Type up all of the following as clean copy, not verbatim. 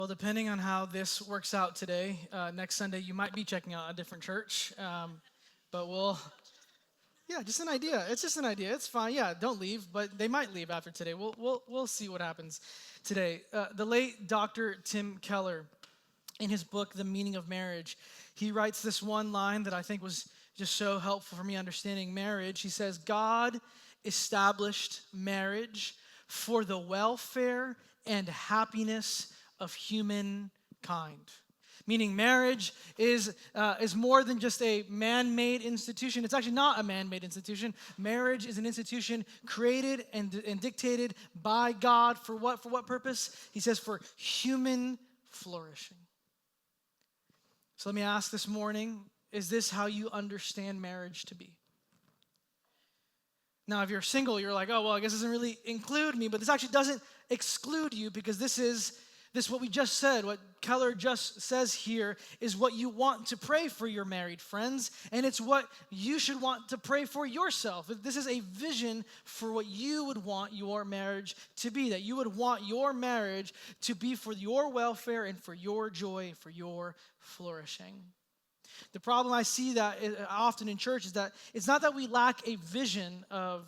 Well, depending on how this works out today, next Sunday you might be checking out a different church. But yeah, just an idea. It's just an idea. It's fine. Yeah, don't leave, but they might leave after today. We'll see what happens today. The late Dr. Tim Keller, in his book, The Meaning of Marriage, he writes this one line that I think was just so helpful for me understanding marriage. He says, God established marriage for the welfare and happiness of humankind. Meaning marriage is more than just a man-made institution. It's actually not a man-made institution. Marriage is an institution created and dictated by God for what? For what purpose? He says for human flourishing. So let me ask this morning, is this how you understand marriage to be? Now, if you're single, you're like, oh, well, I guess it doesn't really include me, but this actually doesn't exclude you because this what we just said, what Keller just says here is what you want to pray for your married friends, and it's what you should want to pray for yourself. This is a vision for what you would want your marriage to be, that you would want your marriage to be for your welfare and for your joy, for your flourishing. The problem I see that often in church is that it's not that we lack a vision of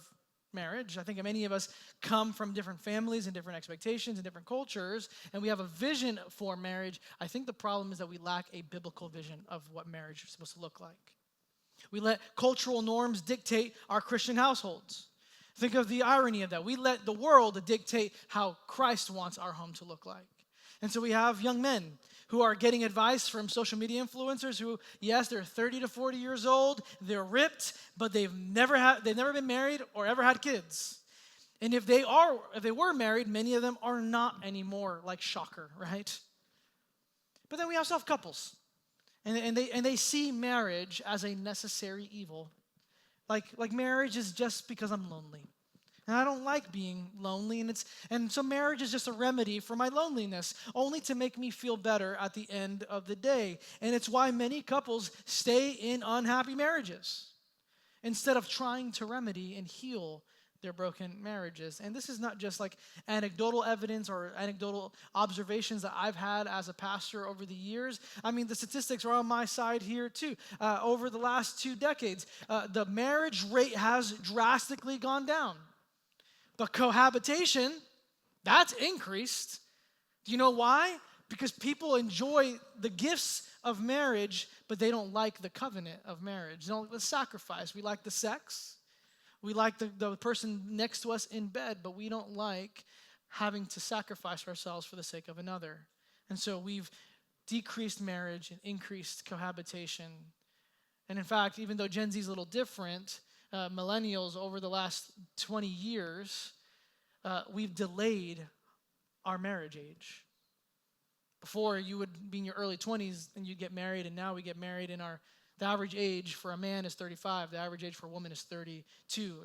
marriage. I think many of us come from different families and different expectations and different cultures, and we have a vision for marriage. I think the problem is that we lack a biblical vision of what marriage is supposed to look like. We let cultural norms dictate our Christian households. Think of the irony of that. We let the world dictate how Christ wants our home to look like. And so we have young men who are getting advice from social media influencers who, yes, they're 30 to 40 years old, they're ripped, but they've never been married or ever had kids. And if they were married, many of them are not anymore, like shocker, right? But then we also have couples. And they see marriage as a necessary evil. Like marriage is just because I'm lonely. And I don't like being lonely, and so marriage is just a remedy for my loneliness, only to make me feel better at the end of the day. And it's why many couples stay in unhappy marriages instead of trying to remedy and heal their broken marriages. And this is not just like anecdotal evidence or anecdotal observations that I've had as a pastor over the years. I mean, the statistics are on my side here too. Over the last 2 decades, the marriage rate has drastically gone down. But cohabitation, that's increased. Do you know why? Because people enjoy the gifts of marriage, but they don't like the covenant of marriage. They don't like the sacrifice. We like the sex. We like the person next to us in bed, but we don't like having to sacrifice ourselves for the sake of another. And so we've decreased marriage and increased cohabitation. And in fact, even though Gen Z is a little different, millennials over the last 20 years, we've delayed our marriage age. Before, you would be in your early 20s and you'd get married, and now we get married the average age for a man is 35, the average age for a woman is 32.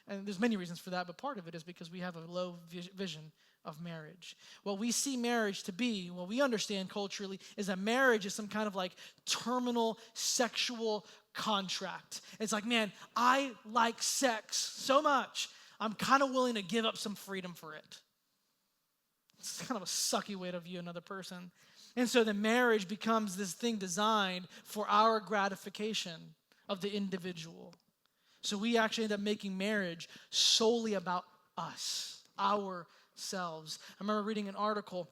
And there's many reasons for that, but part of it is because we have a low vision of marriage. What we see marriage to be, what we understand culturally, is that marriage is some kind of like terminal sexual contract. It's like, man, I like sex so much, I'm kind of willing to give up some freedom for it. It's kind of a sucky way to view another person. And so the marriage becomes this thing designed for our gratification of the individual. So we actually end up making marriage solely about us, ourselves. I remember reading an article,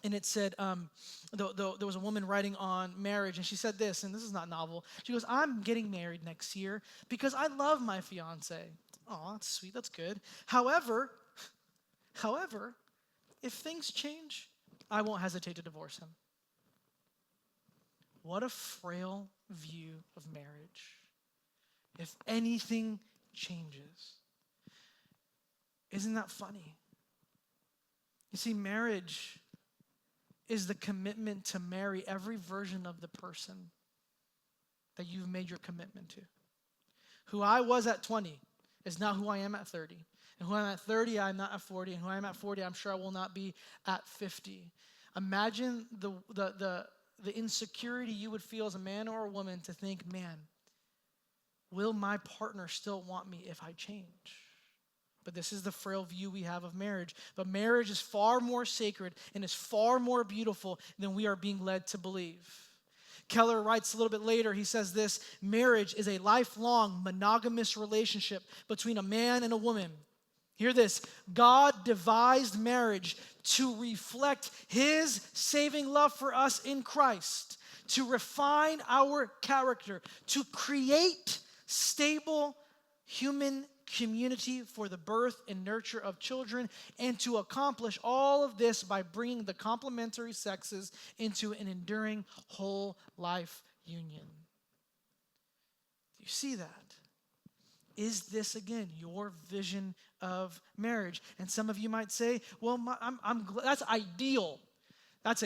and it said, there was a woman writing on marriage, and she said this, and this is not novel. She goes, I'm getting married next year because I love my fiance. Oh, that's sweet, that's good. However, if things change, I won't hesitate to divorce him. What a frail view of marriage. If anything changes. Isn't that funny? You see, marriage is the commitment to marry every version of the person that you've made your commitment to. Who I was at 20 is not who I am at 30. And who I'm at 30, I'm not at 40. And who I'm at 40, I'm sure I will not be at 50. Imagine the insecurity you would feel as a man or a woman to think, man, will my partner still want me if I change? But this is the frail view we have of marriage. But marriage is far more sacred and is far more beautiful than we are being led to believe. Keller writes a little bit later, he says this: marriage is a lifelong monogamous relationship between a man and a woman. Hear this: God devised marriage to reflect his saving love for us in Christ, to refine our character, to create stable human community for the birth and nurture of children, and to accomplish all of this by bringing the complementary sexes into an enduring whole life union. Do you see that? Is this, again, your vision of marriage? And some of you might say, well, that's ideal. That's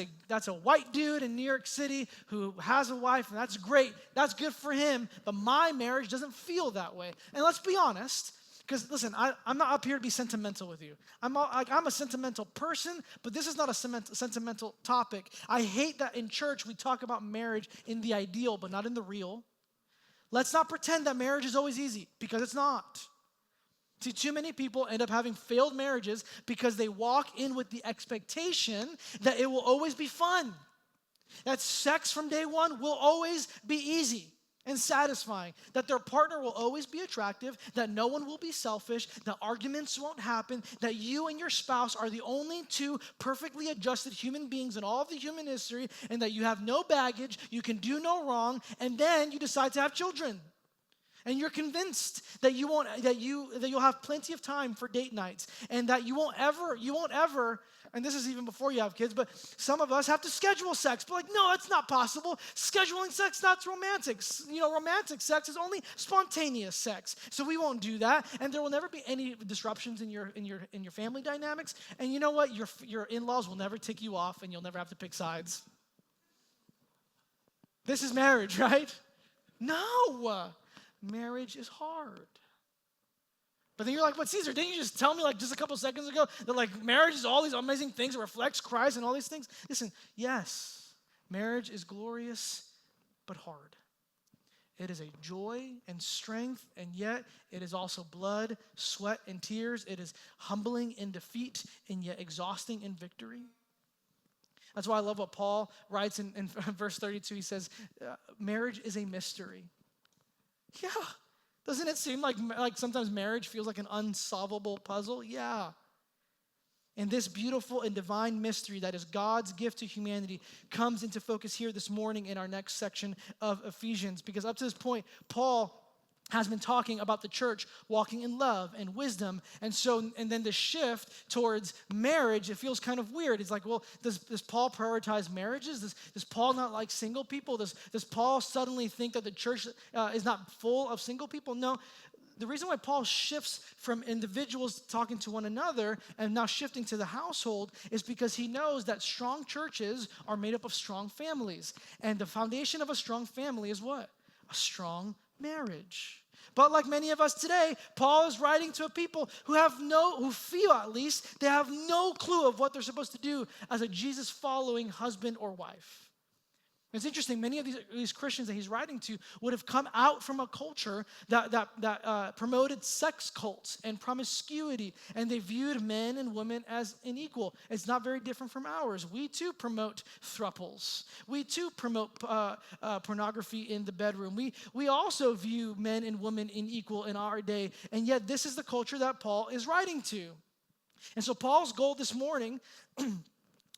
a white dude in New York City who has a wife, and that's great. That's good for him, but my marriage doesn't feel that way. And let's be honest, because listen, I'm not up here to be sentimental with you. I'm a sentimental person, but this is not a sentimental topic. I hate that in church we talk about marriage in the ideal, but not in the real. Let's not pretend that marriage is always easy, because it's not. See, too many people end up having failed marriages because they walk in with the expectation that it will always be fun, that sex from day one will always be easy and satisfying, that their partner will always be attractive, that no one will be selfish, that arguments won't happen, that you and your spouse are the only two perfectly adjusted human beings in all of the human history, and that you have no baggage, you can do no wrong, and then you decide to have children. And you're convinced that you'll have plenty of time for date nights, and that you won't ever, and this is even before you have kids, but some of us have to schedule sex. But no, that's not possible. Scheduling sex, that's romantic. Romantic sex is only spontaneous sex. So we won't do that, and there will never be any disruptions in your family dynamics. And you know what? Your in-laws will never tick you off, and you'll never have to pick sides. This is marriage, right? No. Marriage is hard. But then you're like, but Caesar, didn't you just tell me just a couple seconds ago that marriage is all these amazing things, it reflects Christ and all these things? Listen, yes, marriage is glorious, but hard. It is a joy and strength, and yet it is also blood, sweat, and tears. It is humbling in defeat, and yet exhausting in victory. That's why I love what Paul writes in verse 32. He says, marriage is a mystery. Yeah. Doesn't it seem like sometimes marriage feels like an unsolvable puzzle? Yeah. And this beautiful and divine mystery that is God's gift to humanity comes into focus here this morning in our next section of Ephesians. Because up to this point, Paul has been talking about the church walking in love and wisdom. And then the shift towards marriage, it feels kind of weird. It's like, well, does Paul prioritize marriages? Does Paul not like single people? Does Paul suddenly think that the church is not full of single people? No. The reason why Paul shifts from individuals talking to one another and now shifting to the household is because he knows that strong churches are made up of strong families. And the foundation of a strong family is what? A strong marriage. But like many of us today, Paul is writing to a people who feel at least, they have no clue of what they're supposed to do as a Jesus-following husband or wife. It's interesting, many of these Christians that he's writing to would have come out from a culture that promoted sex cults and promiscuity, and they viewed men and women as unequal. It's not very different from ours. We too promote thruples. We too promote pornography in the bedroom. We also view men and women unequal in our day, and yet this is the culture that Paul is writing to. And so Paul's goal this morning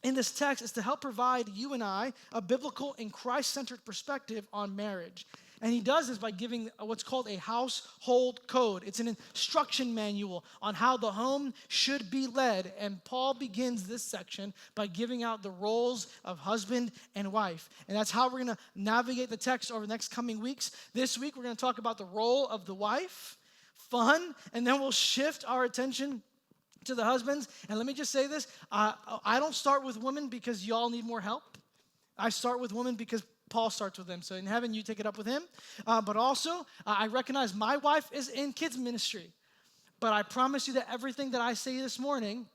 in this text is to help provide you and I a biblical and Christ-centered perspective on marriage. And he does this by giving what's called a household code. It's an instruction manual on how the home should be led. And Paul begins this section by giving out the roles of husband and wife. And that's how we're going to navigate the text over the next coming weeks. This week, we're going to talk about the role of the wife, fun, and then we'll shift our attention to the husbands. And let me just say this, I don't start with women because y'all need more help. I start with women because Paul starts with them. So in heaven, you take it up with him. But also, I recognize my wife is in kids ministry. But I promise you that everything that I say this morning,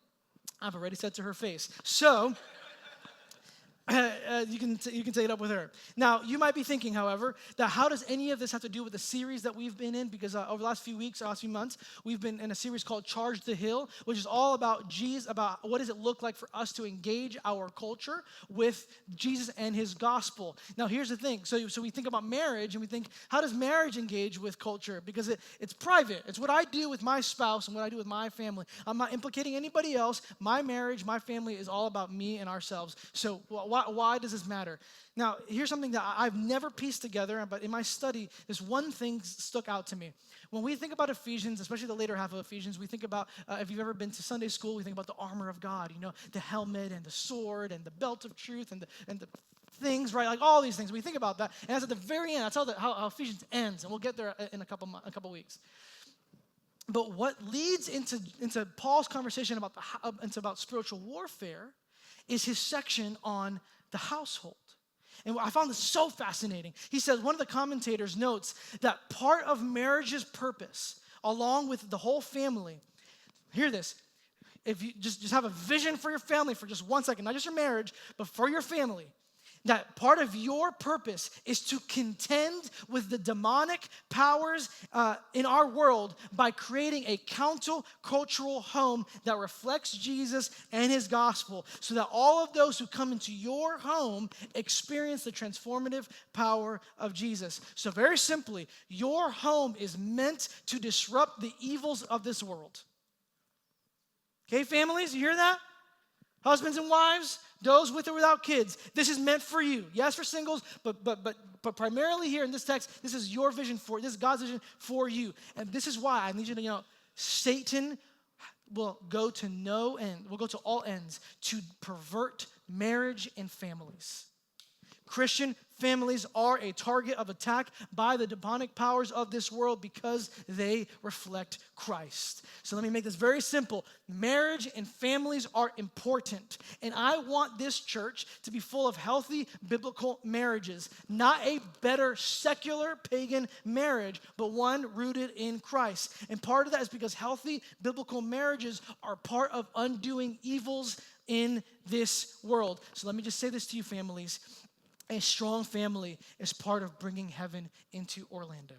I've already said to her face. So you can take it up with her. Now, you might be thinking, however, that how does any of this have to do with the series that we've been in? Because over the last few weeks, or last few months, we've been in a series called Charge the Hill, which is all about Jesus, about what does it look like for us to engage our culture with Jesus and his gospel. Now, here's the thing. So we think about marriage, and we think, how does marriage engage with culture? Because it's private. It's what I do with my spouse and what I do with my family. I'm not implicating anybody else. My marriage, my family is all about me and ourselves. So why does this matter? Now, here's something that I've never pieced together, but in my study, this one thing stuck out to me. When we think about Ephesians, especially the later half of Ephesians, we think about, if you've ever been to Sunday school, we think about the armor of God, the helmet and the sword and the belt of truth and the things, right? Like all these things. We think about that. And that's at the very end. That's how Ephesians ends. And we'll get there in a couple weeks. But what leads into Paul's conversation about spiritual warfare is his section on the household. And I found this so fascinating. He says, one of the commentators notes that part of marriage's purpose, along with the whole family, hear this, if you just have a vision for your family for just 1 second, not just your marriage, but for your family, that part of your purpose is to contend with the demonic powers in our world by creating a countercultural home that reflects Jesus and his gospel, so that all of those who come into your home experience the transformative power of Jesus. So very simply, your home is meant to disrupt the evils of this world. Okay, families, you hear that? Husbands and wives, those with or without kids, this is meant for you. Yes, for singles, but primarily here in this text, this is your vision this is God's vision for you. And this is why I need you to know, Satan will go to all ends to pervert marriage and families. Christian families are a target of attack by the demonic powers of this world because they reflect Christ. So let me make this very simple. Marriage and families are important. And I want this church to be full of healthy biblical marriages, not a better secular pagan marriage, but one rooted in Christ. And part of that is because healthy biblical marriages are part of undoing evils in this world. So let me just say this to you, families. A strong family is part of bringing heaven into Orlando.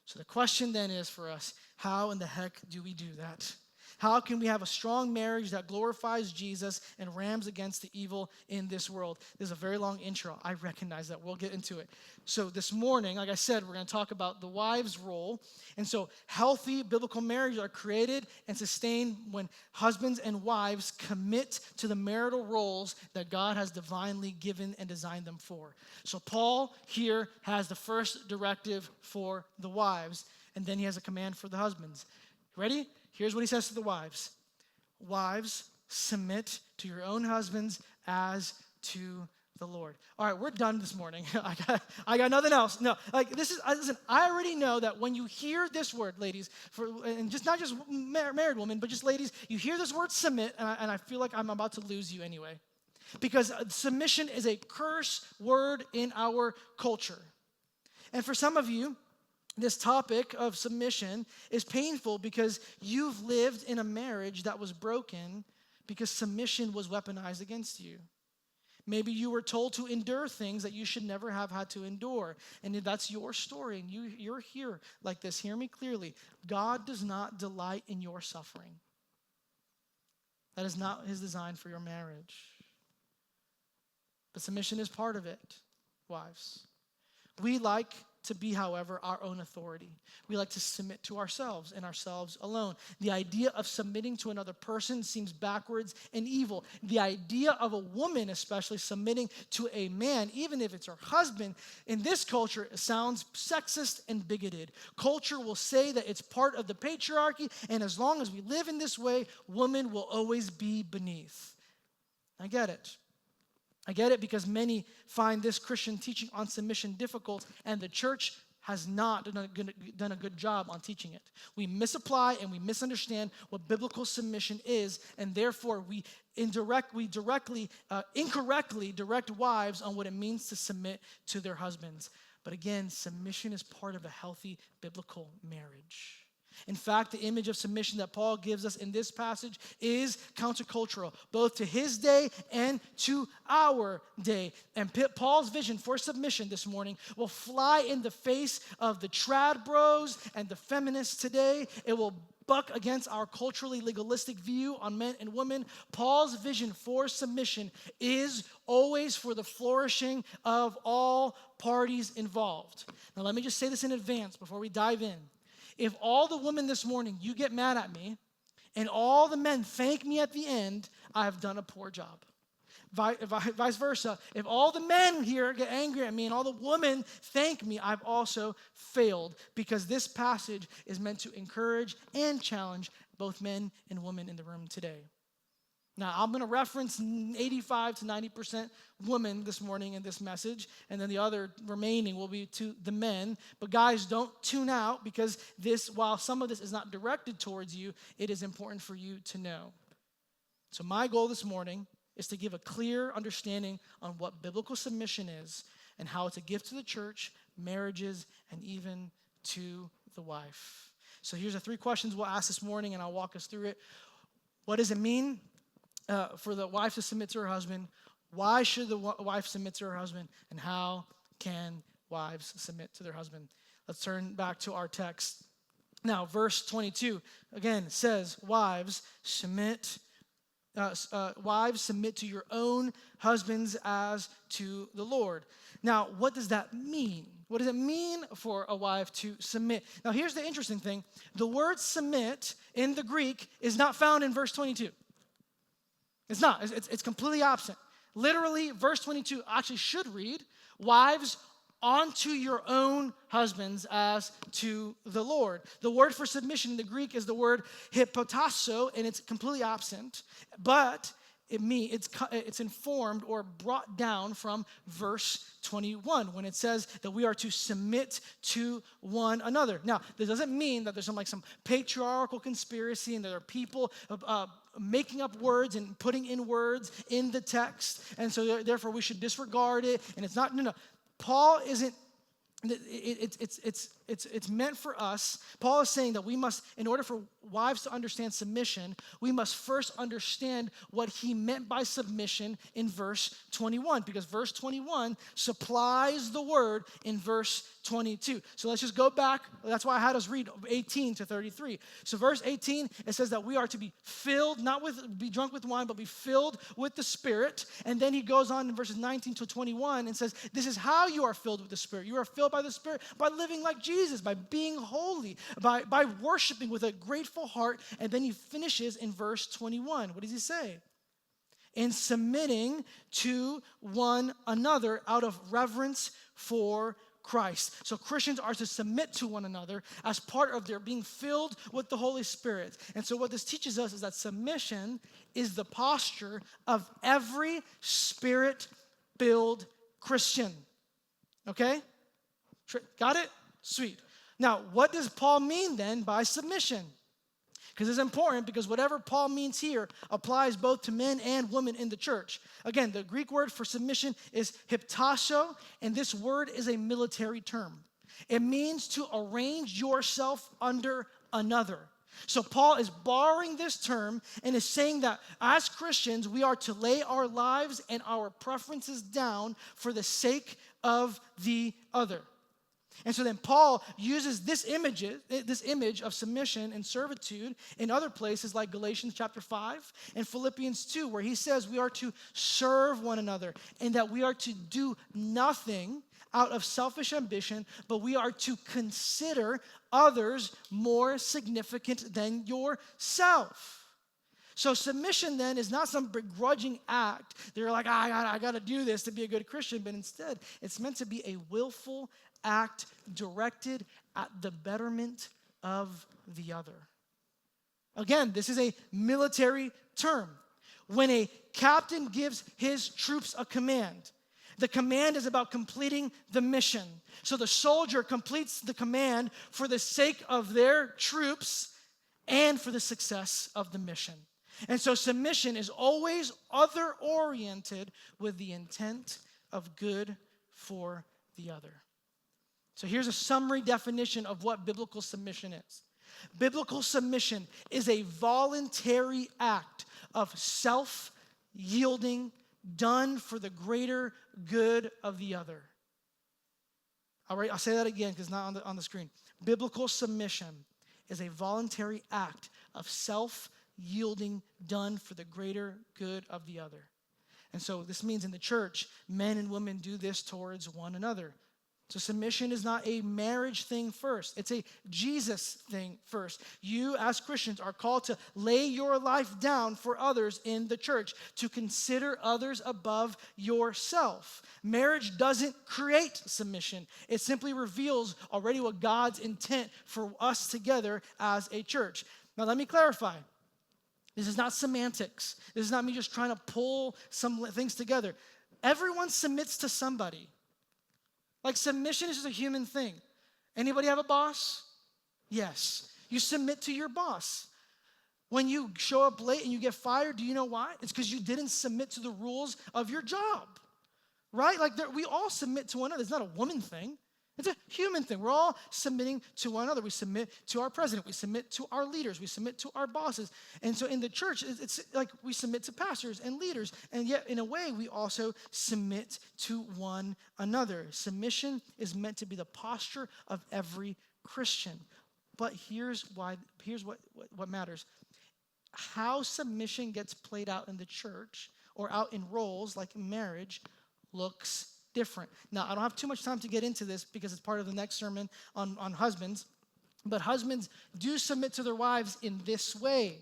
So the question then is for us, how in the heck do we do that? How can we have a strong marriage that glorifies Jesus and rams against the evil in this world? This is a very long intro. I recognize that. We'll get into it. So this morning, like I said, we're going to talk about the wife's role. And so healthy biblical marriages are created and sustained when husbands and wives commit to the marital roles that God has divinely given and designed them for. So Paul here has the first directive for the wives, and then he has a command for the husbands. Ready? Here's what he says to the wives. Wives, submit to your own husbands as to the Lord. All right, we're done this morning. I got nothing else. No, listen, I already know that when you hear this word, ladies, and just not just married women, but just ladies, you hear this word submit, and I feel like I'm about to lose you anyway. Because submission is a curse word in our culture. And for some of you, this topic of submission is painful because you've lived in a marriage that was broken because submission was weaponized against you. Maybe you were told to endure things that you should never have had to endure. And if that's your story and you're here like this, hear me clearly. God does not delight in your suffering. That is not his design for your marriage. But submission is part of it, wives. We like to be, however, our own authority. We like to submit to ourselves and ourselves alone. The idea of submitting to another person seems backwards and evil. The idea of a woman, especially submitting to a man, even if it's her husband, in this culture sounds sexist and bigoted. Culture will say that it's part of the patriarchy, and as long as we live in this way, woman will always be beneath. I get it. I get it because many find this Christian teaching on submission difficult, and the church has not done a good job on teaching it. We misapply and we misunderstand what biblical submission is, and therefore we incorrectly direct wives on what it means to submit to their husbands. But again, submission is part of a healthy biblical marriage. In fact, the image of submission that Paul gives us in this passage is countercultural, both to his day and to our day. And Paul's vision for submission this morning will fly in the face of the trad bros and the feminists today. It will buck against our culturally legalistic view on men and women. Paul's vision for submission is always for the flourishing of all parties involved. Now, let me just say this in advance before we dive in. If all the women this morning, you get mad at me, and all the men thank me at the end, I have done a poor job. Vice versa. If all the men here get angry at me and all the women thank me, I've also failed, because this passage is meant to encourage and challenge both men and women in the room today. Now, I'm going to reference 85 to 90% women this morning in this message, and then the other remaining will be to the men. But guys, don't tune out, because while some of this is not directed towards you, it is important for you to know. So my goal this morning is to give a clear understanding on what biblical submission is and how it's a gift to the church, marriages, and even to the wife. So here's the 3 questions we'll ask this morning, and I'll walk us through it. What does it mean for the wife to submit to her husband? Why should the wife submit to her husband? And how can wives submit to their husband? Let's turn back to our text. Now, verse 22, again, says, wives, submit to your own husbands as to the Lord. Now, what does that mean? What does it mean for a wife to submit? Now, here's the interesting thing. The word submit in the Greek is not found in verse 22. It's not. It's completely absent. Literally, verse 22 actually should read, wives, onto your own husbands as to the Lord. The word for submission in the Greek is the word hypotasso, and it's completely absent, but it's informed or brought down from verse 21 when it says that we are to submit to one another. Now, this doesn't mean that there's some patriarchal conspiracy and there are people making up words and putting in words in the text, and so therefore we should disregard it. And it's not. No. Paul isn't. It's meant for us. Paul is saying that we must, in order for wives to understand submission, we must first understand what he meant by submission in verse 21, because verse 21 supplies the word in verse 22. So let's just go back. That's why I had us read 18 to 33. So verse 18, it says that we are to be filled, be drunk with wine, but be filled with the Spirit. And then he goes on in verses 19 to 21 and says, this is how you are filled with the Spirit. You are filled by the Spirit by living like Jesus, by being holy, by worshiping with a grateful heart. And then he finishes in verse 21. What does he say? In submitting to one another out of reverence for Christ. So Christians are to submit to one another as part of their being filled with the Holy Spirit. And so what this teaches us is that submission is the posture of every Spirit-filled Christian. Okay? Got it? Sweet. Now, what does Paul mean then by submission? Because it's important, because whatever Paul means here applies both to men and women in the church. Again, the Greek word for submission is hyptasso, and this word is a military term. It means to arrange yourself under another. So Paul is borrowing this term and is saying that as Christians, we are to lay our lives and our preferences down for the sake of the other. And so then Paul uses this image of submission and servitude in other places like Galatians chapter 5 and Philippians 2, where he says we are to serve one another and that we are to do nothing out of selfish ambition, but we are to consider others more significant than yourself. So submission then is not some begrudging act. They're like, I got to do this to be a good Christian, but instead it's meant to be a willful act directed at the betterment of the other. Again, this is a military term. When a captain gives his troops a command, the command is about completing the mission. So the soldier completes the command for the sake of their troops and for the success of the mission. And so submission is always other-oriented with the intent of good for the other. So here's a summary definition of what biblical submission is. Biblical submission is a voluntary act of self-yielding done for the greater good of the other. All right, I'll say that again because it's not on the screen. Biblical submission is a voluntary act of self-yielding done for the greater good of the other. And so this means in the church, men and women do this towards one another. So submission is not a marriage thing first. It's a Jesus thing first. You as Christians are called to lay your life down for others in the church, to consider others above yourself. Marriage doesn't create submission. It simply reveals already what God's intent for us together as a church. Now let me clarify. This is not semantics. This is not me just trying to pull some things together. Everyone submits to somebody. Like submission is just a human thing. Anybody have a boss? Yes. You submit to your boss. When you show up late and you get fired, do you know why? It's because you didn't submit to the rules of your job, right? Like we all submit to one another. It's not a woman thing. It's a human thing. We're all submitting to one another. We submit to our president. We submit to our leaders. We submit to our bosses. And so in the church, it's like we submit to pastors and leaders. And yet, in a way, we also submit to one another. Submission is meant to be the posture of every Christian. But here's what matters. How submission gets played out in the church or out in roles like marriage looks different. Now, I don't have too much time to get into this because it's part of the next sermon on husbands. But husbands do submit to their wives in this way,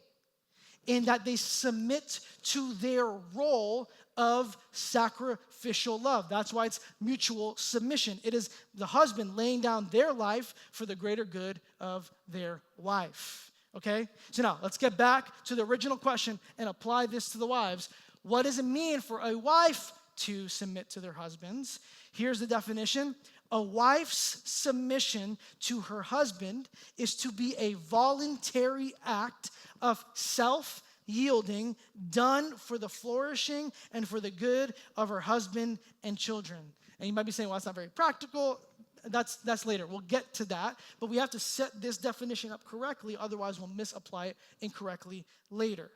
in that they submit to their role of sacrificial love. That's why it's mutual submission. It is the husband laying down their life for the greater good of their wife. Okay? So now, let's get back to the original question and apply this to the wives. What does it mean for a wife to submit to their husbands? Here's the definition. A wife's submission to her husband is to be a voluntary act of self-yielding done for the flourishing and for the good of her husband and children. And you might be saying, well, that's not very practical. That's later. We'll get to that. But we have to set this definition up correctly. Otherwise, we'll misapply it incorrectly later.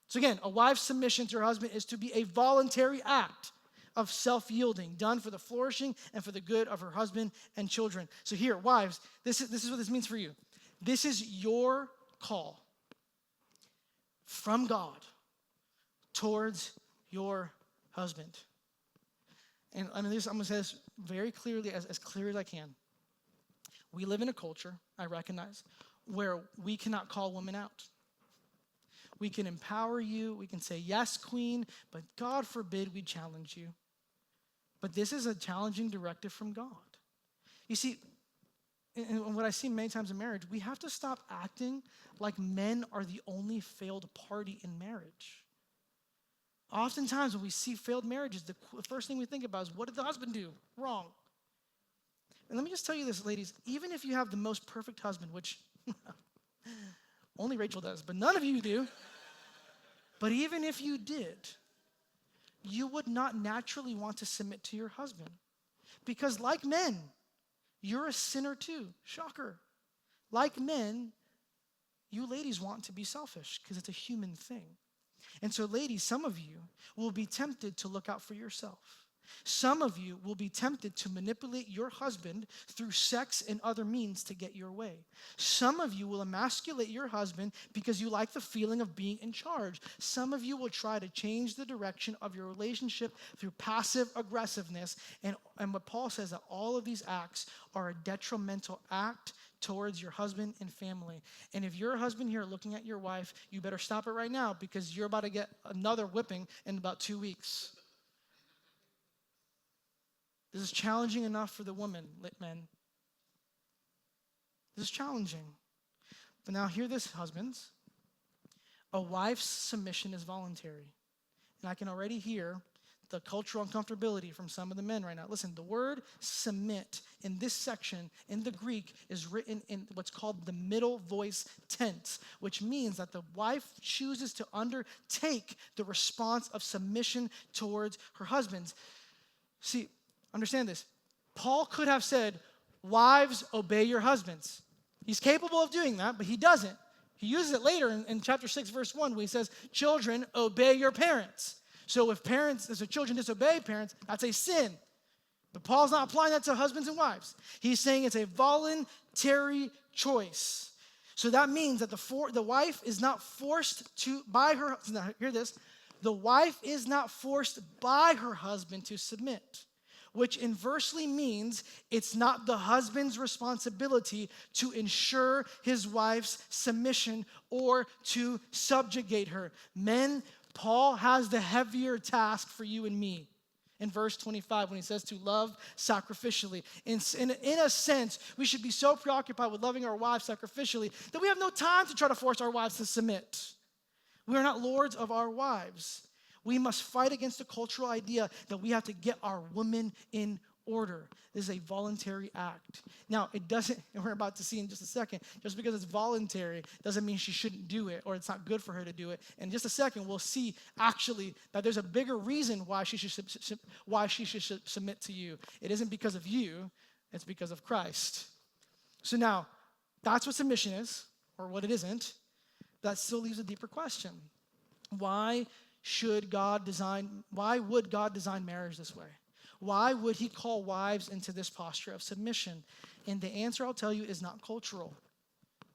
So again, a wife's submission to her husband is to be a voluntary act of self-yielding, done for the flourishing and for the good of her husband and children. So here, wives, this is what this means for you. This is your call from God towards your husband. And I'm going to say this very clearly, as clear as I can. We live in a culture, I recognize, where we cannot call women out. We can empower you. We can say, yes, queen, but God forbid we challenge you. But this is a challenging directive from God. You see, and what I see many times in marriage, we have to stop acting like men are the only failed party in marriage. Oftentimes when we see failed marriages, the first thing we think about is, what did the husband do wrong? And let me just tell you this, ladies, even if you have the most perfect husband, which only Rachel does, but none of you do. But even if you did, you would not naturally want to submit to your husband. Because like men, you're a sinner too. Shocker. Like men, you ladies want to be selfish because it's a human thing. And so ladies, some of you will be tempted to look out for yourself. Some of you will be tempted to manipulate your husband through sex and other means to get your way. Some of you will emasculate your husband because you like the feeling of being in charge. Some of you will try to change the direction of your relationship through passive aggressiveness. And what Paul says, that all of these acts are a detrimental act towards your husband and family. And if you're a husband here looking at your wife, you better stop it right now because you're about to get another whipping in about 2 weeks. This is challenging enough for the women, men. This is challenging. But now hear this, husbands. A wife's submission is voluntary. And I can already hear the cultural uncomfortability from some of the men right now. Listen, the word submit in this section in the Greek is written in what's called the middle voice tense, which means that the wife chooses to undertake the response of submission towards her husband. See, understand this. Paul could have said, wives, obey your husbands. He's capable of doing that, but he doesn't. He uses it later in chapter 6, verse 1, where he says, children, obey your parents. So if children disobey parents, that's a sin. But Paul's not applying that to husbands and wives. He's saying it's a voluntary choice. So that means that the wife is not forced by her, now hear this, the wife is not forced by her husband to submit, which inversely means it's not the husband's responsibility to ensure his wife's submission or to subjugate her. Men, Paul has the heavier task for you and me. In verse 25, when he says to love sacrificially. In a sense, we should be so preoccupied with loving our wives sacrificially that we have no time to try to force our wives to submit. We are not lords of our wives. We must fight against the cultural idea that we have to get our woman in order. This is a voluntary act. Now, it doesn't, and we're about to see in just a second, just because it's voluntary doesn't mean she shouldn't do it or it's not good for her to do it. In just a second, we'll see actually that there's a bigger reason why she should submit to you. It isn't because of you, it's because of Christ. So now, that's what submission is, or what it isn't. That still leaves a deeper question. Why would God design marriage this way? Why would he call wives into this posture of submission? And the answer I'll tell you is not cultural.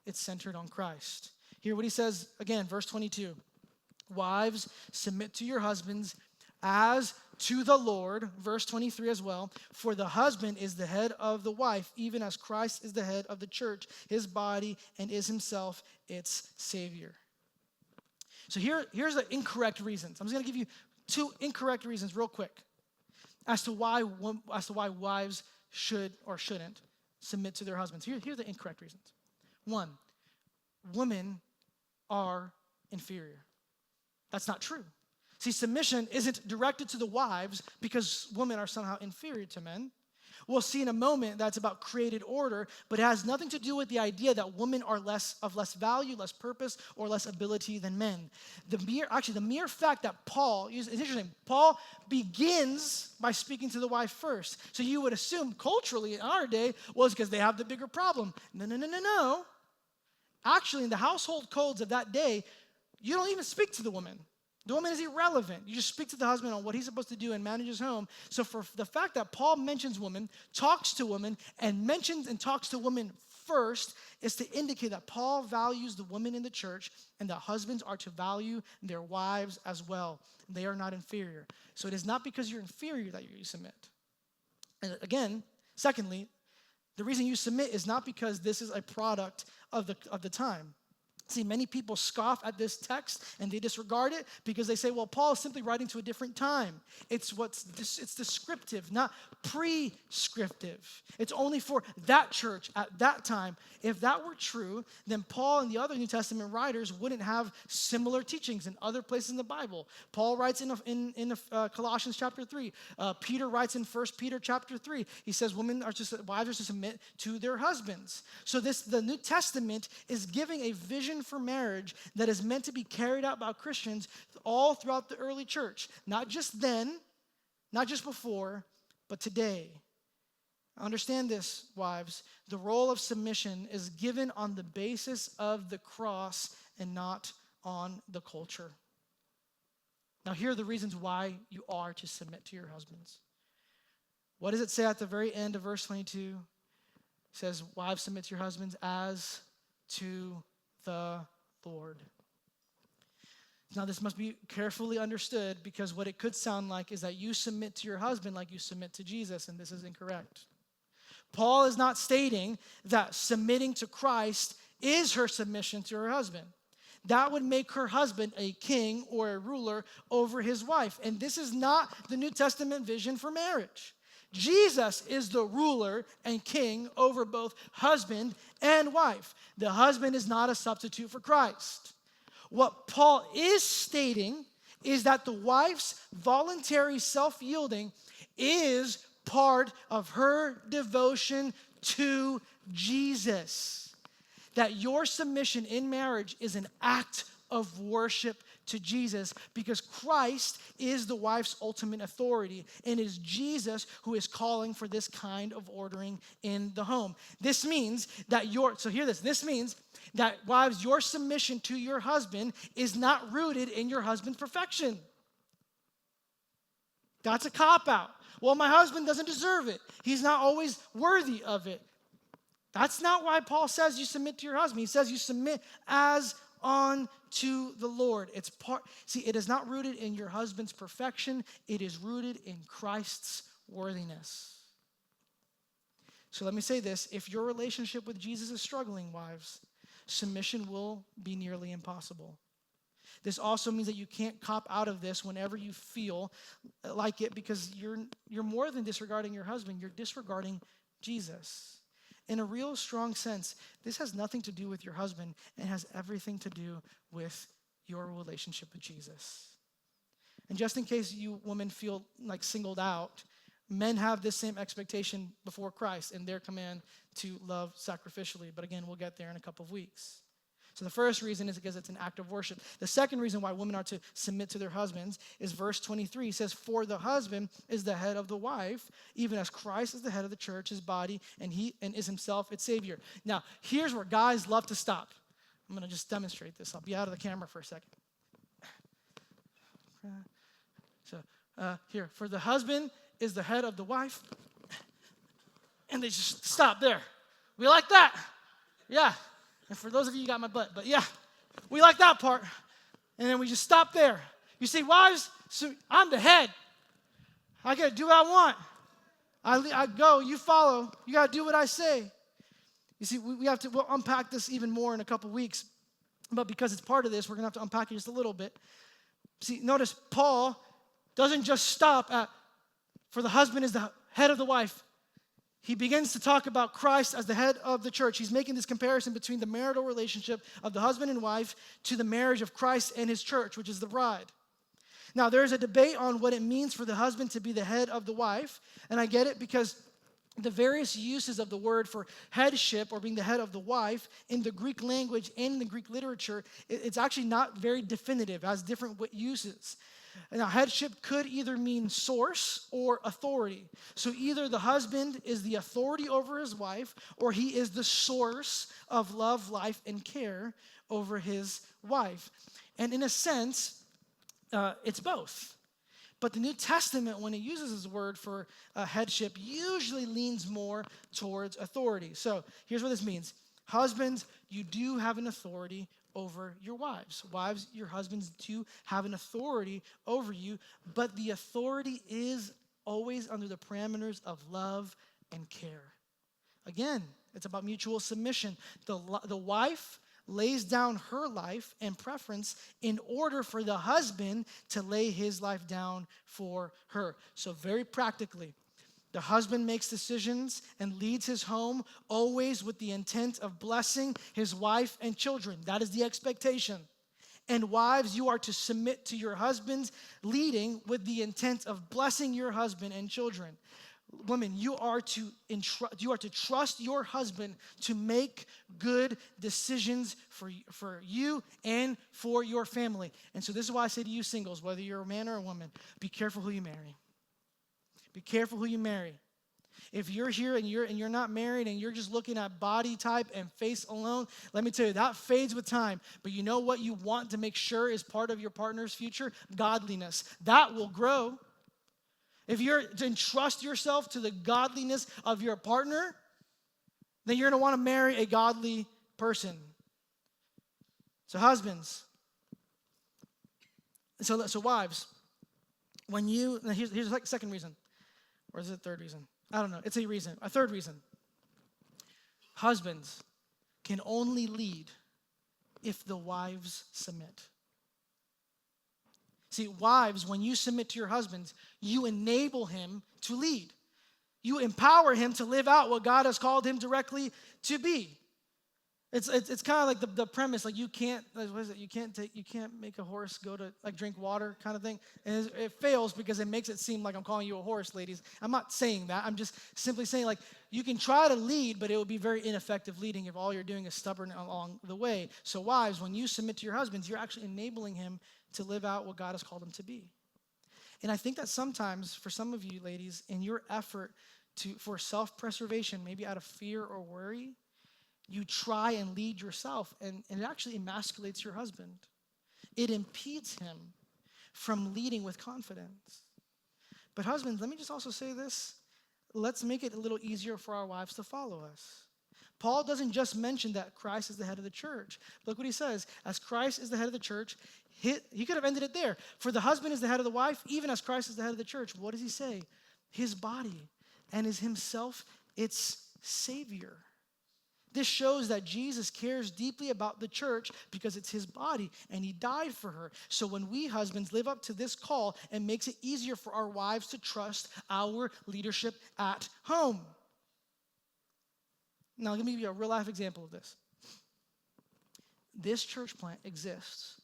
It's centered on Christ. Hear what he says again, verse 22. Wives, submit to your husbands as to the Lord, verse 23 as well. For the husband is the head of the wife, even as Christ is the head of the church, his body, and is himself its Savior. So here's the incorrect reasons. I'm just going to give you 2 incorrect reasons real quick as to why wives should or shouldn't submit to their husbands. Here are the incorrect reasons. 1, women are inferior. That's not true. See, submission isn't directed to the wives because women are somehow inferior to men. We'll see in a moment that's about created order, but it has nothing to do with the idea that women are less value, less purpose, or less ability than men. The mere fact that it's interesting, Paul begins by speaking to the wife first. So you would assume culturally in our day, well, it's because they have the bigger problem. No. Actually, in the household codes of that day, you don't even speak to the woman. The woman is irrelevant. You just speak to the husband on what he's supposed to do and manage his home. So for the fact that Paul mentions women, talks to women, and mentions and talks to women first is to indicate that Paul values the women in the church and that husbands are to value their wives as well. They are not inferior. So it is not because you're inferior that you submit. And again, secondly, the reason you submit is not because this is a product of the time. See, many people scoff at this text and they disregard it because they say, well, Paul is simply writing to a different time. It's descriptive, not prescriptive. It's only for that church at that time. If that were true, then Paul and the other New Testament writers wouldn't have similar teachings in other places in the Bible. Paul writes in Colossians chapter 3. Peter writes in 1 Peter chapter 3. He says wives are to submit to their husbands. So the New Testament is giving a vision for marriage that is meant to be carried out by Christians all throughout the early church. Not just then, not just before, but today. Understand this, wives. The role of submission is given on the basis of the cross and not on the culture. Now, here are the reasons why you are to submit to your husbands. What does it say at the very end of verse 22? It says, wives, submit to your husbands as to the Lord. Now, this must be carefully understood because what it could sound like is that you submit to your husband like you submit to Jesus, and this is incorrect. Paul is not stating that submitting to Christ is her submission to her husband. That would make her husband a king or a ruler over his wife, and this is not the New Testament vision for marriage. Jesus is the ruler and king over both husband and wife. The husband is not a substitute for Christ. What Paul is stating is that the wife's voluntary self-yielding is part of her devotion to Jesus. That your submission in marriage is an act of worship to Jesus because Christ is the wife's ultimate authority, and it is Jesus who is calling for this kind of ordering in the home. This means that this means that wives, your submission to your husband is not rooted in your husband's perfection. That's a cop-out. Well, my husband doesn't deserve it. He's not always worthy of it. That's not why Paul says you submit to your husband. He says you submit as unto the Lord. It is not rooted in your husband's perfection. It is rooted in Christ's worthiness. So let me say this. If your relationship with Jesus is struggling, wives, submission will be nearly impossible. This also means that you can't cop out of this whenever you feel like it, because you're more than disregarding your husband. You're disregarding Jesus. In a real strong sense, this has nothing to do with your husband and has everything to do with your relationship with Jesus. And just in case you women feel like singled out, men have this same expectation before Christ in their command to love sacrificially. But again, we'll get there in a couple of weeks. So the first reason is because it's an act of worship. The second reason why women are to submit to their husbands is verse 23. It says, for the husband is the head of the wife, even as Christ is the head of the church, his body, and is himself its Savior. Now, here's where guys love to stop. I'm going to just demonstrate this. I'll be out of the camera for a second. So here, for the husband is the head of the wife. And they just stop there. We like that. Yeah. And for those of you got my butt, but yeah, we like that part. And then we just stop there. You see, wives, so I'm the head. I got to do what I want. I go, you follow. You got to do what I say. You see, we'll unpack this even more in a couple weeks. But because it's part of this, we're going to have to unpack it just a little bit. See, notice Paul doesn't just stop at, for the husband is the head of the wife. He begins to talk about Christ as the head of the church. He's making this comparison between the marital relationship of the husband and wife to the marriage of Christ and his church, which is the bride. Now, there's a debate on what it means for the husband to be the head of the wife, and I get it because the various uses of the word for headship or being the head of the wife in the Greek language and in the Greek literature, it's actually not very definitive. It has different uses. Now, headship could either mean source or authority. So either the husband is the authority over his wife, or he is the source of love, life, and care over his wife. And in a sense, it's both. But the New Testament, when it uses this word for headship, usually leans more towards authority. So here's what this means. Husbands, you do have an authority over your wives. Wives, your husbands do have an authority over you, but the authority is always under the parameters of love and care. Again, it's about mutual submission. The wife lays down her life and preference in order for the husband to lay his life down for her. So very practically, the husband makes decisions and leads his home always with the intent of blessing his wife and children. That is the expectation. And wives, you are to submit to your husband's leading with the intent of blessing your husband and children. Women, you are to trust your husband to make good decisions for you and for your family. And so this is why I say to you singles, whether you're a man or a woman, be careful who you marry. Be careful who you marry. If you're here and you're not married and you're just looking at body type and face alone, let me tell you, that fades with time. But you know what you want to make sure is part of your partner's future? Godliness. That will grow. If you're to entrust yourself to the godliness of your partner, then you're going to want to marry a godly person. So husbands. So wives, here's the second reason. Or is it a third reason? I don't know. It's a reason. A third reason. Husbands can only lead if the wives submit. See, wives, when you submit to your husbands, you enable him to lead. You empower him to live out what God has called him directly to be. It's kind of like the premise, like you can't, what is it? You can't make a horse go to like drink water kind of thing. And it fails because it makes it seem like I'm calling you a horse, ladies. I'm not saying that. I'm just simply saying like you can try to lead, but it would be very ineffective leading if all you're doing is stubborn along the way. So wives, when you submit to your husbands, you're actually enabling him to live out what God has called him to be. And I think that sometimes for some of you ladies, in your effort for self-preservation, maybe out of fear or worry, you try and lead yourself, and it actually emasculates your husband. It impedes him from leading with confidence. But husbands, let me just also say this. Let's make it a little easier for our wives to follow us. Paul doesn't just mention that Christ is the head of the church. Look what he says. As Christ is the head of the church, he could have ended it there. For the husband is the head of the wife, even as Christ is the head of the church. What does he say? His body, and is himself its Savior. This shows that Jesus cares deeply about the church because it's his body and he died for her. So when we husbands live up to this call, it makes it easier for our wives to trust our leadership at home. Now, let me give you a real life example of this. This church plant exists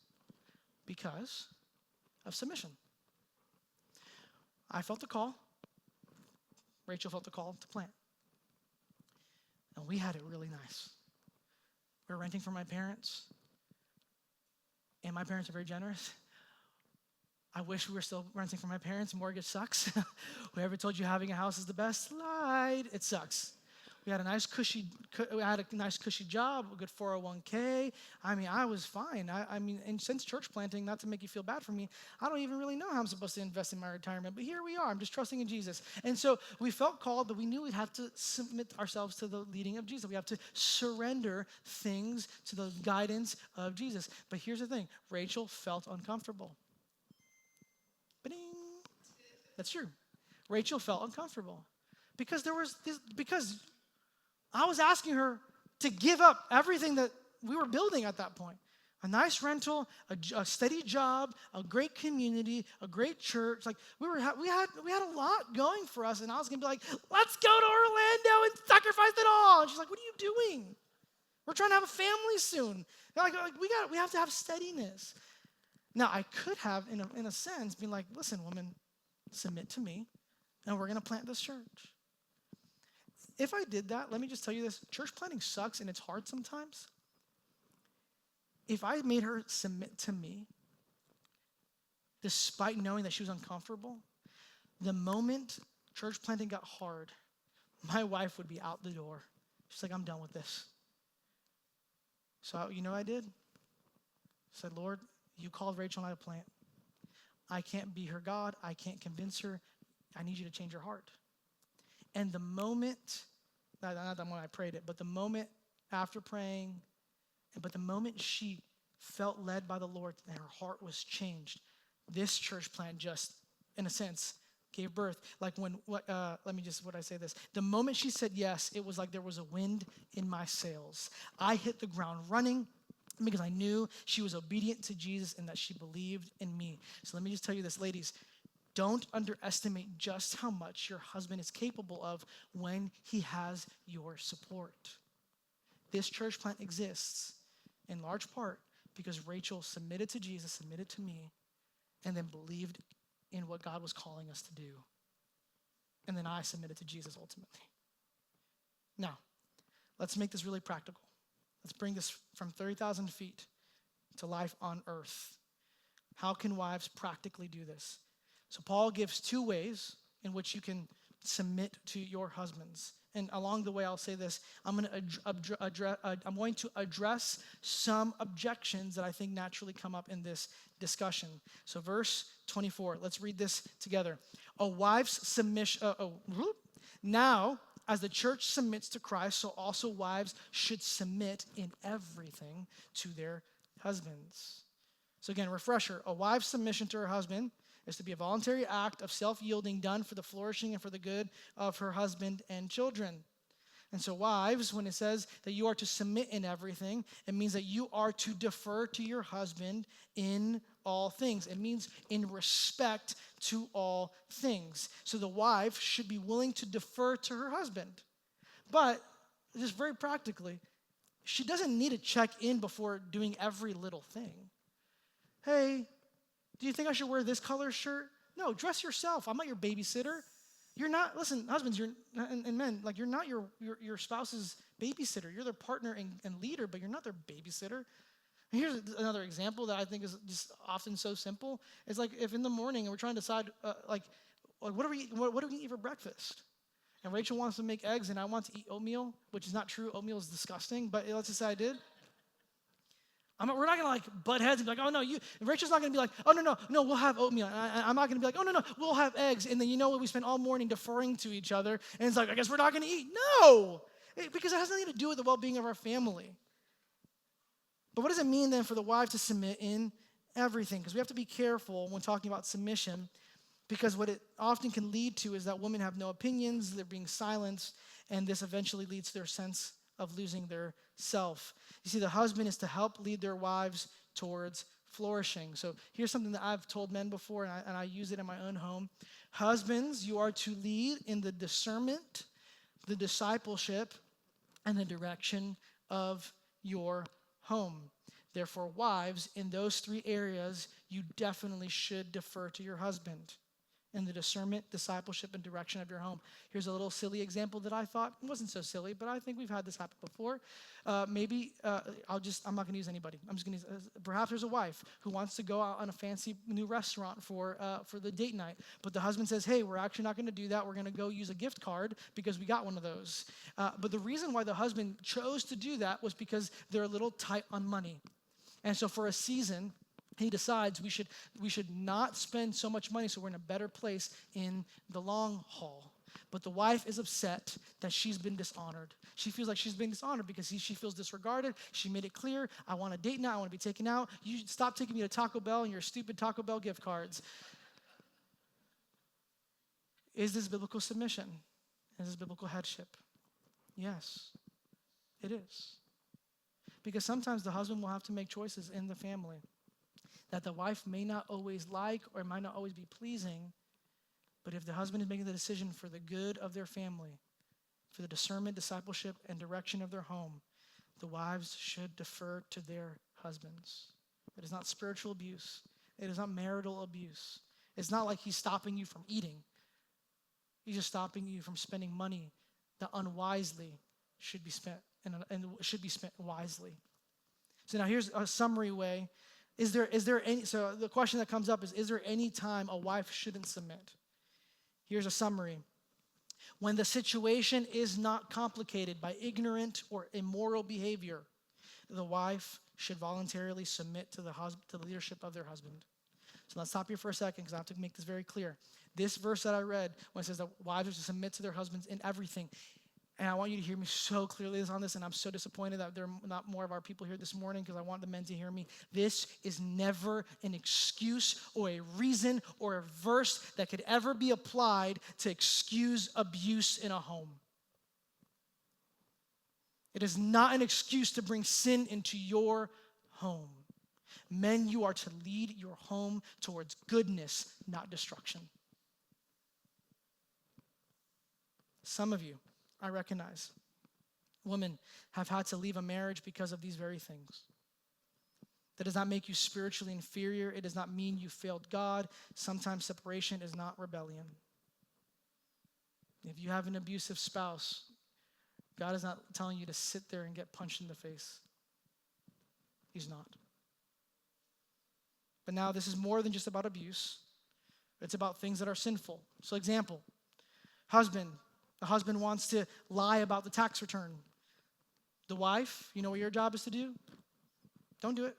because of submission. I felt the call. Rachel felt the call to plant. And we had it really nice. We were renting from my parents, and my parents are very generous. I wish we were still renting from my parents. Mortgage sucks. Whoever told you having a house is the best, lied. It sucks. We had a nice cushy job, a good 401k. I mean, I was fine. And since church planting, not to make you feel bad for me, I don't even really know how I'm supposed to invest in my retirement. But here we are. I'm just trusting in Jesus. And so we felt called, but we knew we'd have to submit ourselves to the leading of Jesus. We have to surrender things to the guidance of Jesus. But here's the thing. Rachel felt uncomfortable. Ba-ding. That's true. Rachel felt uncomfortable because I was asking her to give up everything that we were building at that point. A nice rental, a steady job, a great community, a great church. Like we had a lot going for us, and I was gonna be like, let's go to Orlando and sacrifice it all. And she's like, what are you doing? We're trying to have a family soon. Like we have to have steadiness. Now I could have, in a sense, been like, listen, woman, submit to me, and we're gonna plant this church. If I did that, let me just tell you this, church planting sucks and it's hard sometimes. If I made her submit to me, despite knowing that she was uncomfortable, the moment church planting got hard, my wife would be out the door. She's like, I'm done with this. So you know what I did? I said, Lord, you called Rachel and I to plant. I can't be her God. I can't convince her. I need you to change her heart. And the moment, not the moment I prayed it, but the moment after praying, but the moment she felt led by the Lord and her heart was changed, this church plant just, in a sense, gave birth. Like the moment she said yes, it was like there was a wind in my sails. I hit the ground running because I knew she was obedient to Jesus and that she believed in me. So let me just tell you this, ladies. Don't underestimate just how much your husband is capable of when he has your support. This church plant exists in large part because Rachel submitted to Jesus, submitted to me, and then believed in what God was calling us to do. And then I submitted to Jesus ultimately. Now, let's make this really practical. Let's bring this from 30,000 feet to life on earth. How can wives practically do this? So Paul gives two ways in which you can submit to your husbands. And along the way, I'll say this. I'm going to address some objections that I think naturally come up in this discussion. So verse 24, let's read this together. A wife's submission. Now, as the church submits to Christ, so also wives should submit in everything to their husbands. So again, refresher. A wife's submission to her husband is to be a voluntary act of self-yielding done for the flourishing and for the good of her husband and children. And so wives, when it says that you are to submit in everything, it means that you are to defer to your husband in all things. It means in respect to all things. So the wife should be willing to defer to her husband. But just very practically, She doesn't need to check in before doing every little thing. Hey, do you think I should wear this color shirt? No, dress yourself. I'm not your babysitter. You're not, listen, husbands and men, like you're not your spouse's babysitter. You're their partner and leader, but you're not their babysitter. And here's another example that I think is just often so simple. It's like if in the morning we're trying to decide, what do we eat for breakfast? And Rachel wants to make eggs, and I want to eat oatmeal, which is not true. Oatmeal is disgusting, but let's just say I did. We're not going to butt heads and be like, oh, no, you. And Rachel's not going to be like, oh, no, we'll have oatmeal. And I'm not going to be like, oh, no, we'll have eggs. And then you know what? We spend all morning deferring to each other. And it's like, I guess we're not going to eat. No, because it has nothing to do with the well-being of our family. But what does it mean then for the wife to submit in everything? Because we have to be careful when talking about submission, because what it often can lead to is that women have no opinions, they're being silenced, and this eventually leads to their sense of losing their self. You see, the husband is to help lead their wives towards flourishing. So here's something that I've told men before, and I use it in my own home. Husbands, you are to lead in the discernment, the discipleship, and the direction of your home. Therefore, wives, in those three areas, you definitely should defer to your husband in the discernment, discipleship, and direction of your home. Here's a little silly example that I thought wasn't so silly, but I think we've had this happen before. I'm not going to use anybody. I'm just going to perhaps there's a wife who wants to go out on a fancy new restaurant for the date night, but the husband says, hey, we're actually not going to do that. We're going to go use a gift card because we got one of those. But the reason why the husband chose to do that was because they're a little tight on money. And so for a season, he decides we should not spend so much money so we're in a better place in the long haul. But the wife is upset that she's been dishonored. She feels like she's been dishonored because she feels disregarded. She made it clear, I want a date now, I want to be taken out. You stop taking me to Taco Bell and your stupid Taco Bell gift cards. Is this biblical submission? Is this biblical headship? Yes, it is. Because sometimes the husband will have to make choices in the family that the wife may not always like or might not always be pleasing, but if the husband is making the decision for the good of their family, for the discernment, discipleship, and direction of their home, the wives should defer to their husbands. It is not spiritual abuse. It is not marital abuse. It's not like he's stopping you from eating. He's just stopping you from spending money that unwisely should be spent and should be spent wisely. So now here's a summary way. So the question that comes up is there any time a wife shouldn't submit? Here's a summary. When the situation is not complicated by ignorant or immoral behavior, the wife should voluntarily submit to the leadership of their husband. So let's stop here for a second because I have to make this very clear. This verse that I read, when it says that wives are to submit to their husbands in everything, and I want you to hear me so clearly on this, and I'm so disappointed that there are not more of our people here this morning because I want the men to hear me. This is never an excuse or a reason or a verse that could ever be applied to excuse abuse in a home. It is not an excuse to bring sin into your home. Men, you are to lead your home towards goodness, not destruction. Some of you, I recognize, women have had to leave a marriage because of these very things. That does not make you spiritually inferior. It does not mean you failed God. Sometimes separation is not rebellion. If you have an abusive spouse, God is not telling you to sit there and get punched in the face. He's not. But now this is more than just about abuse. It's about things that are sinful. So example, the husband wants to lie about the tax return. The wife, you know what your job is to do? Don't do it.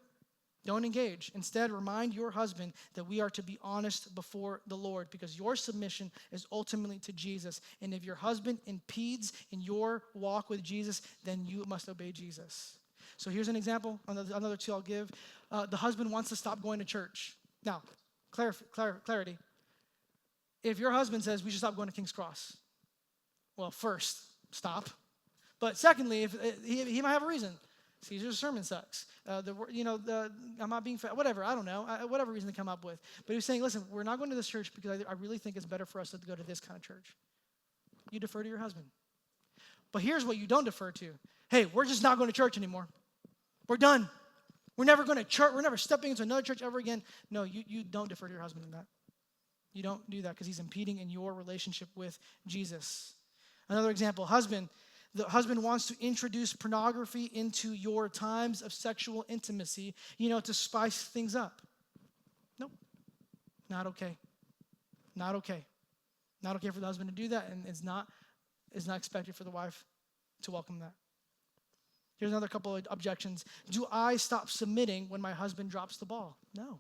Don't engage. Instead, remind your husband that we are to be honest before the Lord because your submission is ultimately to Jesus. And if your husband impedes in your walk with Jesus, then you must obey Jesus. So here's an example, another two I'll give. The husband wants to stop going to church. Now, clarity. If your husband says we should stop going to King's Cross, well, first, stop. But secondly, if he might have a reason. Caesar's sermon sucks. I'm not being fair. Whatever, I don't know. Whatever reason to come up with. But he was saying, listen, we're not going to this church because I really think it's better for us to go to this kind of church. You defer to your husband. But here's what you don't defer to. Hey, we're just not going to church anymore. We're done. We're never going to church. We're never stepping into another church ever again. No, you don't defer to your husband in that. You don't do that because he's impeding in your relationship with Jesus. Another example, the husband wants to introduce pornography into your times of sexual intimacy, to spice things up. Nope. Not okay. Not okay. Not okay for the husband to do that, and it's not expected for the wife to welcome that. Here's another couple of objections. Do I stop submitting when my husband drops the ball? No.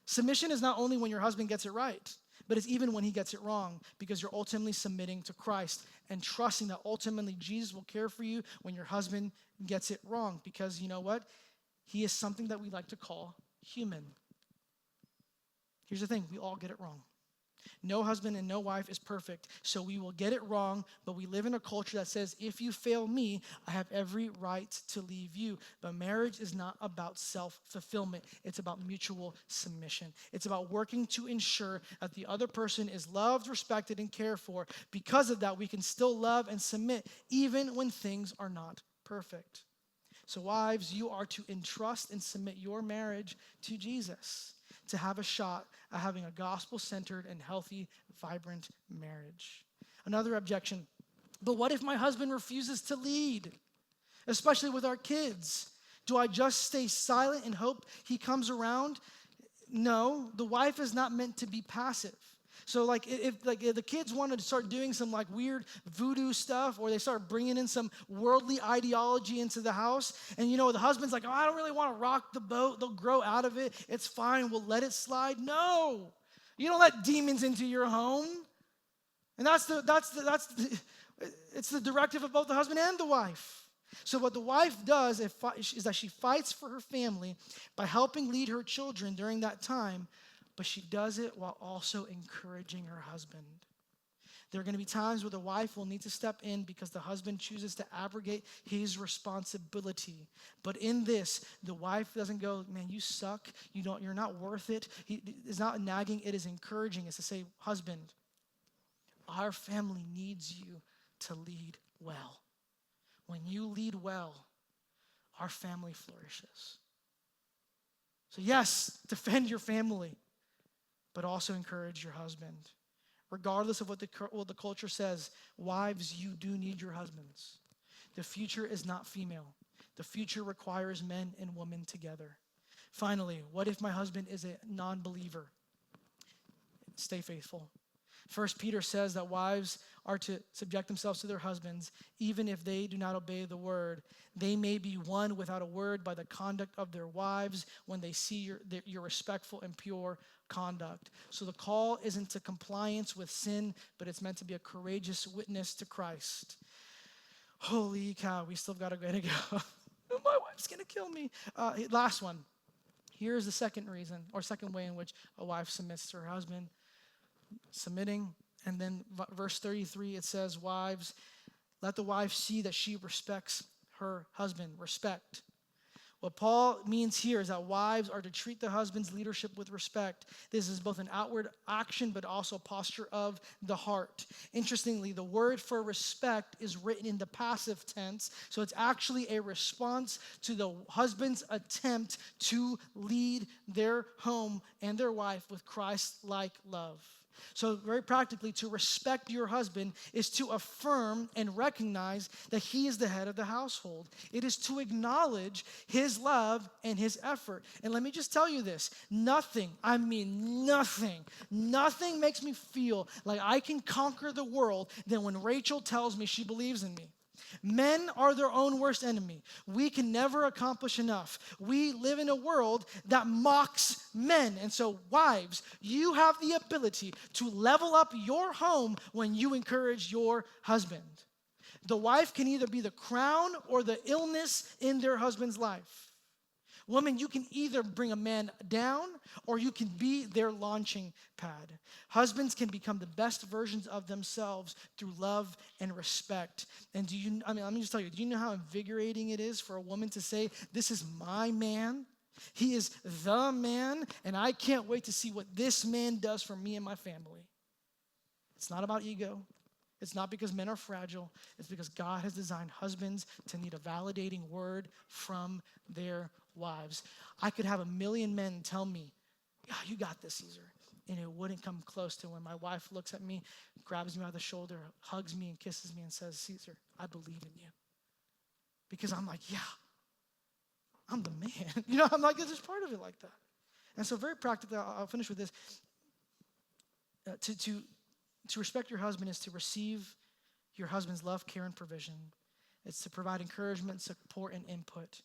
Submission is not only when your husband gets it right, but it's even when he gets it wrong, because you're ultimately submitting to Christ and trusting that ultimately Jesus will care for you when your husband gets it wrong, because you know what? He is something that we like to call human. Here's the thing, we all get it wrong. No husband and no wife is perfect, so we will get it wrong, but we live in a culture that says, if you fail me, I have every right to leave you. But marriage is not about self-fulfillment. It's about mutual submission. It's about working to ensure that the other person is loved, respected, and cared for. Because of that, we can still love and submit even when things are not perfect. So wives, you are to entrust and submit your marriage to Jesus, to have a shot at having a gospel-centered and healthy, vibrant marriage. Another objection, but what if my husband refuses to lead, especially with our kids? Do I just stay silent and hope he comes around? No, the wife is not meant to be passive. So if the kids wanted to start doing some weird voodoo stuff, or they start bringing in some worldly ideology into the house, and the husband's like, oh, I don't really want to rock the boat. They'll grow out of it. It's fine. We'll let it slide. No, you don't let demons into your home. And it's the directive of both the husband and the wife. So what the wife does is that she fights for her family by helping lead her children during that time, but she does it while also encouraging her husband. There are going to be times where the wife will need to step in because the husband chooses to abrogate his responsibility. But in this, the wife doesn't go, man, you suck. You're not worth it. It's not nagging. It is encouraging. It's to say, husband, our family needs you to lead well. When you lead well, our family flourishes. So yes, defend your family, but also encourage your husband. Regardless of what the culture says, wives, you do need your husbands. The future is not female. The future requires men and women together. Finally, what if my husband is a non-believer? Stay faithful. 1 Peter says that wives are to subject themselves to their husbands, even if they do not obey the word. They may be won without a word by the conduct of their wives when they see your respectful and pure conduct. So the call isn't to compliance with sin, but it's meant to be a courageous witness to Christ. Holy cow, we still got a way to go. My wife's going to kill me. Last one. Here's the second reason, or second way in which a wife submits to her husband. Submitting. And then verse 33, it says, wives, let the wife see that she respects her husband. Respect. What Paul means here is that wives are to treat the husband's leadership with respect. This is both an outward action, but also a posture of the heart. Interestingly, the word for respect is written in the passive tense, so it's actually a response to the husband's attempt to lead their home and their wife with Christ-like love. So very practically, to respect your husband is to affirm and recognize that he is the head of the household. It is to acknowledge his love and his effort. And let me just tell you this, nothing makes me feel like I can conquer the world than when Rachel tells me she believes in me. Men are their own worst enemy. We can never accomplish enough. We live in a world that mocks men. And so, wives, you have the ability to level up your home when you encourage your husband. The wife can either be the crown or the illness in their husband's life. Women, you can either bring a man down or you can be their launching pad. Husbands can become the best versions of themselves through love and respect. And let me just tell you, do you know how invigorating it is for a woman to say, this is my man? He is the man, and I can't wait to see what this man does for me and my family. It's not about ego. It's not because men are fragile. It's because God has designed husbands to need a validating word from their wives. I could have 1,000,000 men tell me, yeah, you got this, Caesar. And it wouldn't come close to when my wife looks at me, grabs me by the shoulder, hugs me and kisses me and says, Caesar, I believe in you. Because I'm like, yeah, I'm the man. I'm like, this is part of it like that. And so very practically, I'll finish with this. To respect your husband is to receive your husband's love, care, and provision. It's to provide encouragement, support, and input.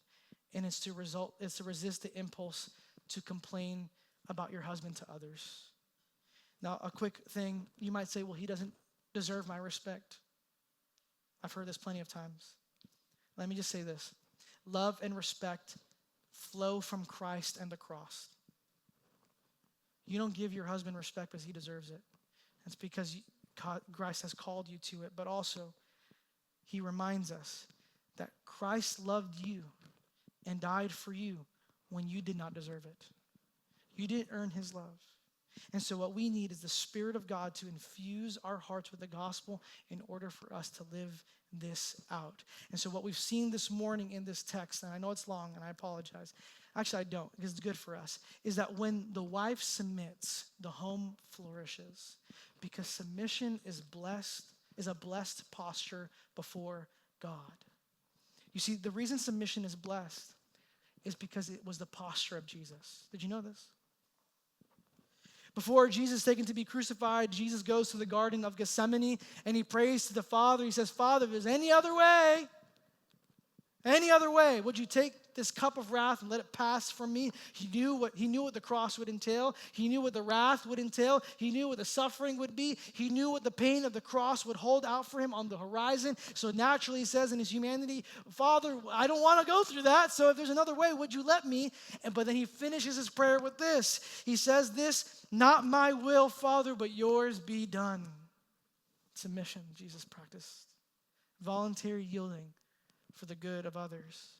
And it's to resist the impulse to complain about your husband to others. Now, a quick thing, you might say, well, he doesn't deserve my respect. I've heard this plenty of times. Let me just say this. Love and respect flow from Christ and the cross. You don't give your husband respect because he deserves it. It's because Christ has called you to it. But also, he reminds us that Christ loved you and died for you when you did not deserve it. You didn't earn his love. And so what we need is the Spirit of God to infuse our hearts with the gospel in order for us to live this out. And so what we've seen this morning in this text, and I know it's long and I apologize. Actually, I don't, because it's good for us, is that when the wife submits, the home flourishes. Because submission is a blessed posture before God. You see, the reason submission is blessed is because it was the posture of Jesus. Did you know this? Before Jesus is taken to be crucified, Jesus goes to the Garden of Gethsemane and he prays to the Father. He says, Father, if there's any other way, would you take this cup of wrath and let it pass from me? He knew what the cross would entail. He knew what the wrath would entail. He knew what the suffering would be. He knew what the pain of the cross would hold out for him on the horizon. So naturally he says in his humanity, Father, I don't want to go through that. So if there's another way, would you let me? But then he finishes his prayer with this. He says this, not my will, Father, but yours be done. Submission, Jesus practiced. Voluntary yielding for the good of others.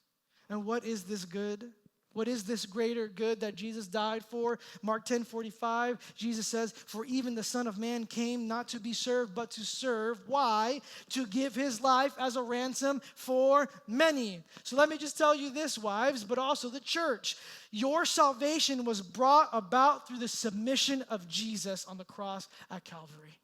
And what is this good? What is this greater good that Jesus died for? Mark 10:45, Jesus says, for even the Son of Man came not to be served, but to serve. Why? To give his life as a ransom for many. So let me just tell you this, wives, but also the church. Your salvation was brought about through the submission of Jesus on the cross at Calvary.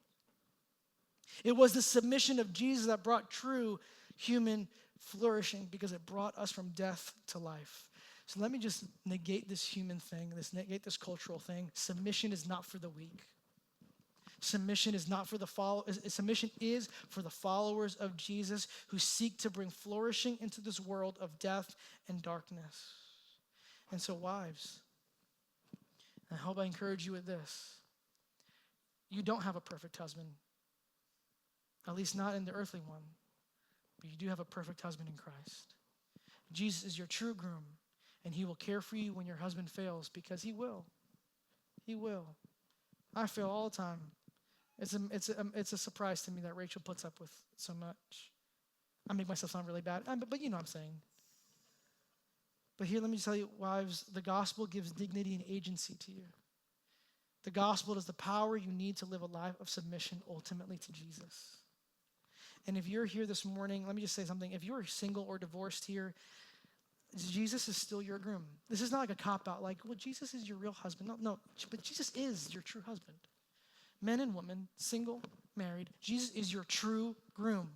It was the submission of Jesus that brought true human flourishing because it brought us from death to life. So let me just negate this human thing, negate this cultural thing. Submission is not for the weak. Submission is not for the submission is for the followers of Jesus who seek to bring flourishing into this world of death and darkness. And so wives, I hope I encourage you with this. You don't have a perfect husband, at least not in the earthly one. But you do have a perfect husband in Christ. Jesus is your true groom, and he will care for you when your husband fails, because he will. He will. I fail all the time. It's a surprise to me that Rachel puts up with so much. I make myself sound really bad, but you know what I'm saying. But here, let me tell you, wives, the gospel gives dignity and agency to you. The gospel is the power you need to live a life of submission ultimately to Jesus. And if you're here this morning, let me just say something. If you're single or divorced here, Jesus is still your groom. This is not like a cop-out, like, well, Jesus is your real husband. No, but Jesus is your true husband. Men and women, single, married, Jesus is your true groom.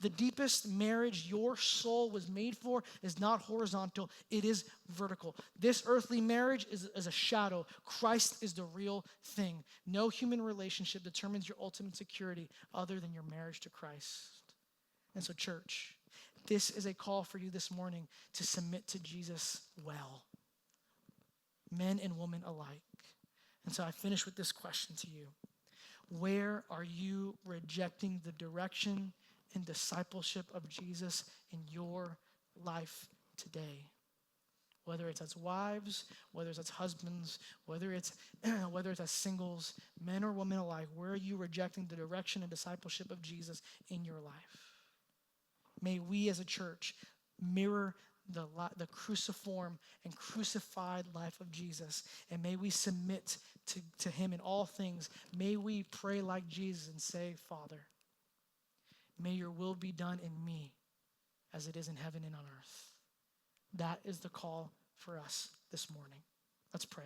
The deepest marriage your soul was made for is not horizontal, it is vertical. This earthly marriage is a shadow. Christ is the real thing. No human relationship determines your ultimate security other than your marriage to Christ. And so, church, this is a call for you this morning to submit to Jesus well. Men and women alike. And so I finish with this question to you. Where are you rejecting the direction and discipleship of Jesus in your life today? Whether it's as wives, whether it's as husbands, whether it's as singles, men or women alike, where are you rejecting the direction and discipleship of Jesus in your life? May we as a church mirror the cruciform and crucified life of Jesus, and may we submit to him in all things. May we pray like Jesus and say, Father, May your will be done in me as it is in heaven and on earth. That is the call for us this morning. Let's pray.